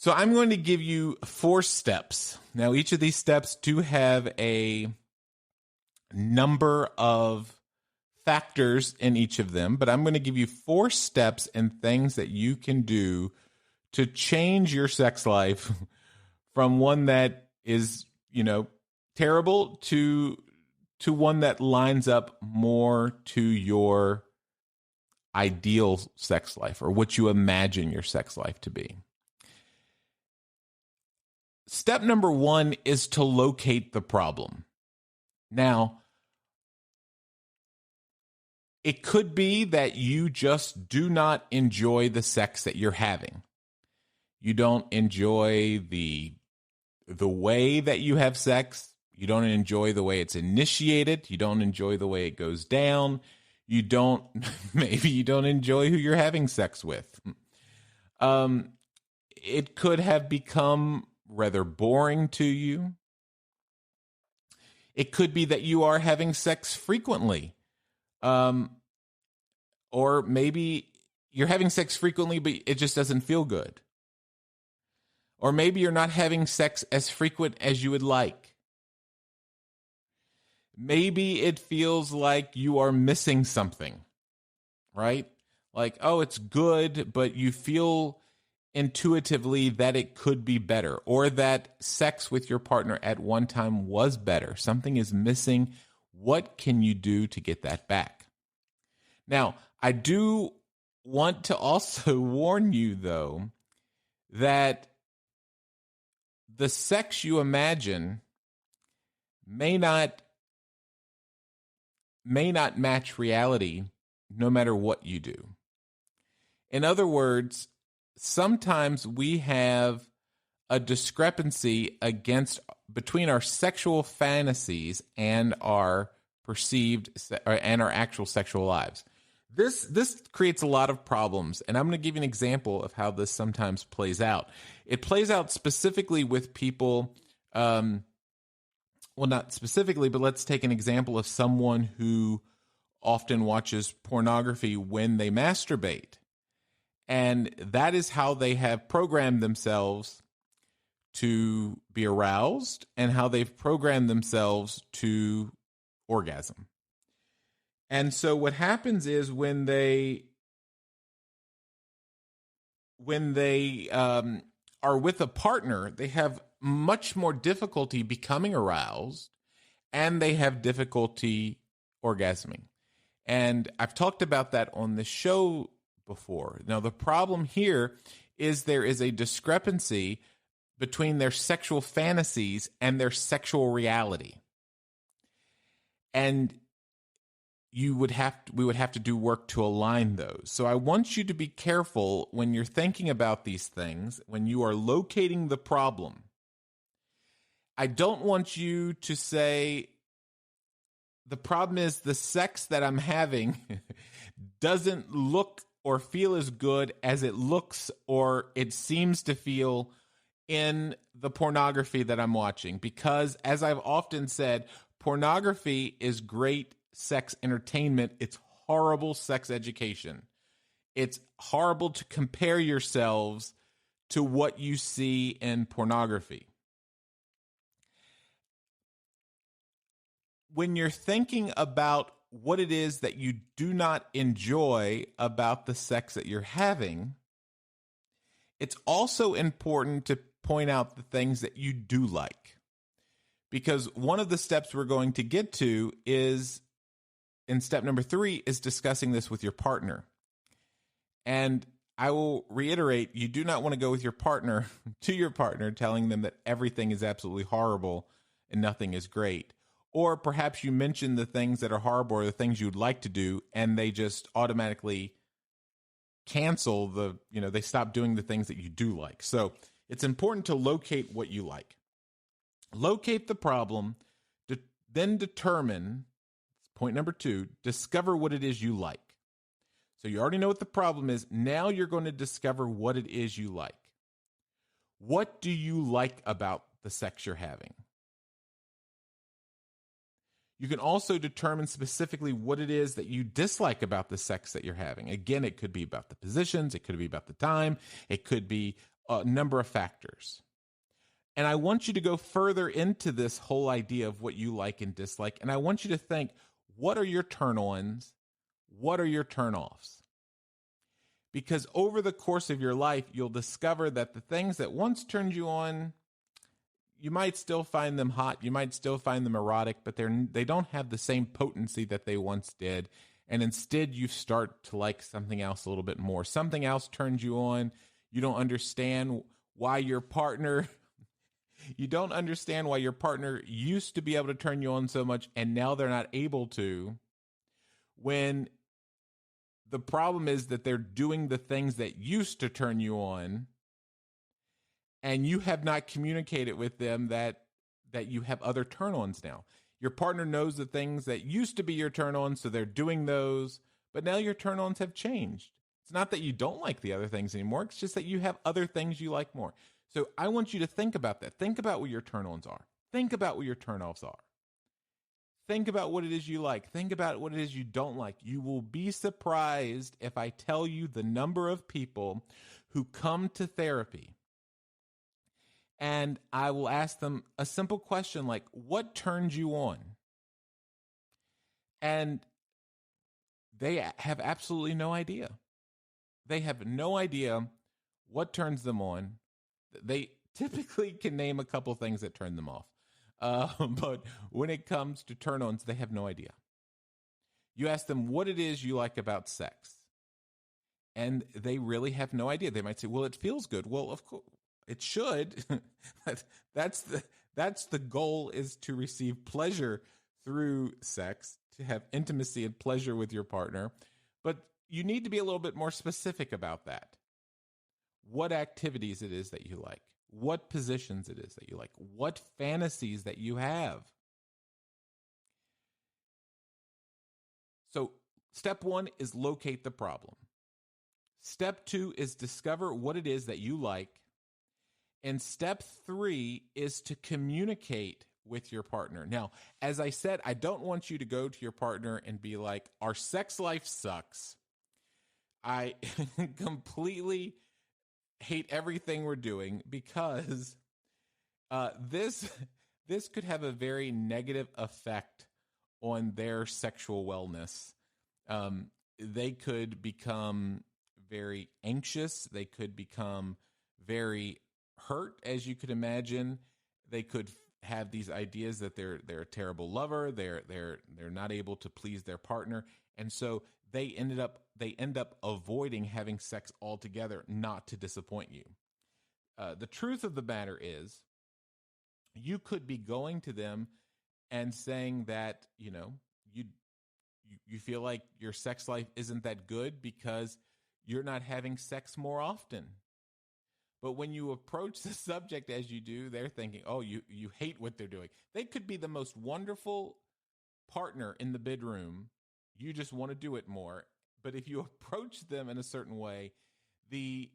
So I'm going to give you 4 steps. Now, each of these steps do have a number of factors in each of them, but I'm going to give you 4 steps and things that you can do to change your sex life from one that is, terrible to one that lines up more to your ideal sex life or what you imagine your sex life to be. Step number 1 is to locate the problem. Now, it could be that you just do not enjoy the sex that you're having. You don't enjoy the way that you have sex. You don't enjoy the way it's initiated. You don't enjoy the way it goes down. Maybe you don't enjoy who you're having sex with. It could have become rather boring to you. It could be that you are having sex frequently. Or maybe you're having sex frequently, but it just doesn't feel good. Or maybe you're not having sex as frequent as you would like. Maybe it feels like you are missing something, right? Like, oh, it's good, but you feel intuitively that it could be better, or that sex with your partner at one time was better. Something is missing. What can you do to get that back? Now, I do want to also warn you, though, that the sex you imagine may not match reality no matter what you do. In other words, sometimes we have a discrepancy between our sexual fantasies and our perceived and our actual sexual lives. This creates a lot of problems, and I'm going to give you an example of how this sometimes plays out. It plays out specifically with people, well, not specifically, but let's take an example of someone who often watches pornography when they masturbate. And that is how they have programmed themselves to be aroused and how they've programmed themselves to orgasm. And so what happens is when they are with a partner, they have much more difficulty becoming aroused, and they have difficulty orgasming. And I've talked about that on the show before. Now, the problem here is there is a discrepancy between their sexual fantasies and their sexual reality. And we would have to do work to align those. So I want you to be careful when you're thinking about these things, when you are locating the problem. I don't want you to say, the problem is the sex that I'm having doesn't look or feel as good as it looks or it seems to feel in the pornography that I'm watching. Because as I've often said, pornography is great sex entertainment. It's horrible sex education. It's horrible to compare yourselves to what you see in pornography. When you're thinking about what it is that you do not enjoy about the sex that you're having, it's also important to point out the things that you do like. Because one of the steps we're going to get to is, in step number 3, is discussing this with your partner. And I will reiterate, you do not want to go with your partner to your partner telling them that everything is absolutely horrible and nothing is great. Or perhaps you mention the things that are horrible or the things you'd like to do, and they just automatically cancel they stop doing the things that you do like. So it's important to locate what you like. Locate the problem, then determine, point number 2, discover what it is you like. So you already know what the problem is. Now you're going to discover what it is you like. What do you like about the sex you're having? You can also determine specifically what it is that you dislike about the sex that you're having. Again, it could be about the positions. It could be about the time. It could be a number of factors. And I want you to go further into this whole idea of what you like and dislike. And I want you to think, what are your turn-ons? What are your turn-offs? Because over the course of your life, you'll discover that the things that once turned you on, you might still find them hot, you might still find them erotic, but they don't have the same potency that they once did. And instead, you start to like something else a little bit more. Something else turns you on. You don't understand why your partner used to be able to turn you on so much, and now they're not able to. When the problem is that they're doing the things that used to turn you on, and you have not communicated with them that you have other turn-ons now. Your partner knows the things that used to be your turn-ons, so they're doing those, but now your turn-ons have changed. It's not that you don't like the other things anymore. It's just that you have other things you like more. So I want you to think about that. Think about what your turn-ons are. Think about what your turn-offs are. Think about what it is you like. Think about what it is you don't like. You will be surprised if I tell you the number of people who come to therapy and I will ask them a simple question like, what turns you on? And they have absolutely no idea. They have no idea what turns them on. They typically can name a couple things that turn them off. But when it comes to turn-ons, they have no idea. You ask them what it is you like about sex, and they really have no idea. They might say, well, it feels good. Well, of course, it should. That's the goal, is to receive pleasure through sex, to have intimacy and pleasure with your partner. But you need to be a little bit more specific about that. What activities it is that you like, what positions it is that you like, what fantasies that you have. So step 1 is locate the problem. Step 2 is discover what it is that you like. And step 3 is to communicate with your partner. Now, as I said, I don't want you to go to your partner and be like, our sex life sucks. I completely hate everything we're doing, because this could have a very negative effect on their sexual wellness. They could become very anxious. They could become very hurt, as you could imagine. They could have these ideas that they're a terrible lover. They're not able to please their partner, and so they end up avoiding having sex altogether, not to disappoint you. The truth of the matter is, you could be going to them and saying that you feel like your sex life isn't that good because you're not having sex more often. But when you approach the subject as you do, they're thinking, oh, you hate what they're doing. They could be the most wonderful partner in the bedroom. You just want to do it more. But if you approach them in a certain way, the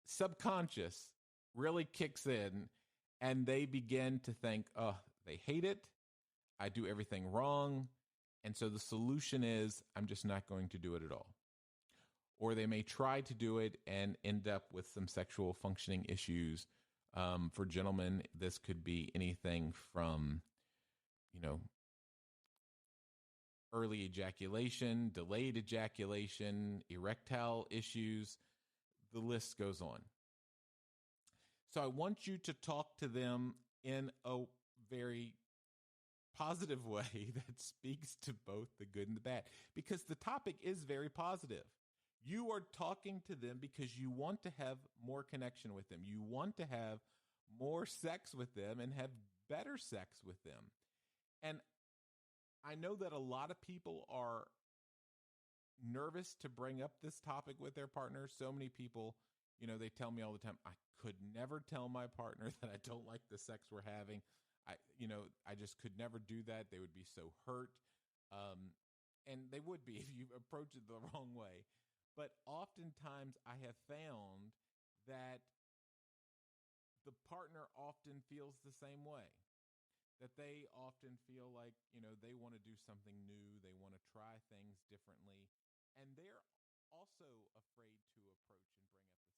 subconscious really kicks in, and they begin to think, oh, they hate it. I do everything wrong. And so the solution is, I'm just not going to do it at all. Or they may try to do it and end up with some sexual functioning issues. For gentlemen, this could be anything from, early ejaculation, delayed ejaculation, erectile issues. The list goes on. So I want you to talk to them in a very positive way that speaks to both the good and the bad, because the topic is very positive. You are talking to them because you want to have more connection with them. You want to have more sex with them and have better sex with them. And I know that a lot of people are nervous to bring up this topic with their partners. So many people, they tell me all the time, I could never tell my partner that I don't like the sex we're having. I just could never do that. They would be so hurt. And they would be if you approach it the wrong way. But oftentimes I have found that the partner often feels the same way. That they often feel like, they want to do something new. They want to try things differently. And they're also afraid to approach and bring up the